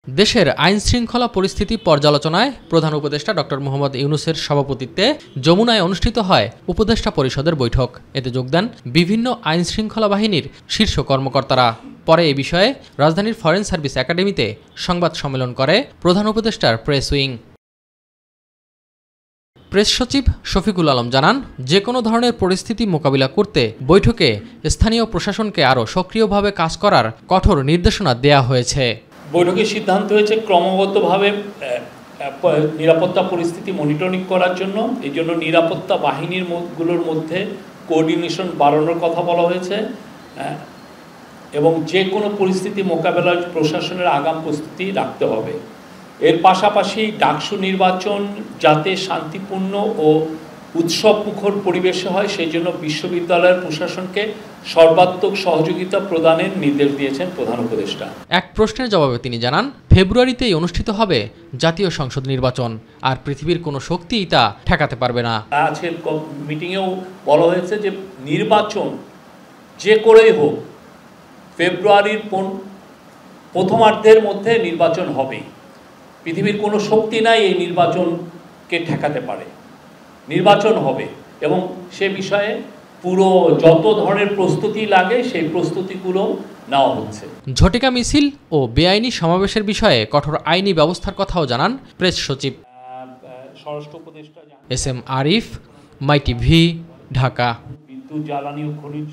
দেশের আইন শৃঙ্খলা পরিস্থিতি পর্যালোচনায় প্রধান উপদেষ্টা ডক্টর মোহাম্মদ ইউনূসের সভাপতিত্বে যমুনায় অনুষ্ঠিত হয় উপদেষ্টা পরিষদের বৈঠক। এতে যোগ দেন বিভিন্ন আইন শৃঙ্খলা বাহিনীর শীর্ষ কর্মকর্তারা। পরে এ বিষয়ে রাজধানীর ফরেন সার্ভিস একাডেমিতে সংবাদ সম্মেলন করে প্রধান উপদেষ্টার প্রেস উইং। প্রেস সচিব শফিকুল আলম জানান, যে কোনো ধরনের পরিস্থিতি মোকাবিলা করতে বৈঠকে স্থানীয় প্রশাসনকে আরও সক্রিয়ভাবে কাজ করার কঠোর নির্দেশনা দেয়া হয়েছে। বৈঠকে সিদ্ধান্ত হয়েছে ক্রমাগতভাবে নিরাপত্তা পরিস্থিতি মনিটরিং করার জন্য। এই জন্য নিরাপত্তা বাহিনীগুলোর মধ্যে কোঅর্ডিনেশন বাড়ানোর কথা বলা হয়েছে এবং যে কোনো পরিস্থিতি মোকাবেলায় প্রশাসনের আগাম প্রস্তুতি রাখতে হবে। এর পাশাপাশি ডাকসু নির্বাচন যাতে শান্তিপূর্ণ ও উৎসবমুখর পরিবেশে হয় সেই জন্য বিশ্ববিদ্যালয়ের প্রশাসনকে সর্বাত্মক সহযোগিতা প্রদানের নির্দেশ দিয়েছেন প্রধান উপদেষ্টা। এক প্রশ্নের জবাবে তিনি জানান, ফেব্রুয়ারিতেই অনুষ্ঠিত হবে জাতীয় সংসদ নির্বাচন, আর পৃথিবীর কোনো শক্তিই তা ঠেকাতে পারবে না। আজকের মিটিংয়েও বলা হয়েছে যে নির্বাচন যে করেই হোক ফেব্রুয়ারির প্রথমার্ধের মধ্যে নির্বাচন হবে। পৃথিবীর কোনো শক্তি নাই এই নির্বাচনকে ঠেকাতে পারে। নির্বাচন হবে এবং সে বিষয়ে পুরো যত ধরনের প্রস্তুতি লাগে সেই প্রস্তুতিগুলো নেওয়া হচ্ছে। ঝটিকা মিছিল ও বেআইনি সমাবেশের বিষয়ে কঠোর আইনি ব্যবস্থার কথাও জানান প্রেস সচিব। স্বরাষ্ট্র উপদেষ্টা এস এম আরিফ, মাই টিভি, ঢাকা। বিদ্যুৎ, জ্বালানি ও খনিজ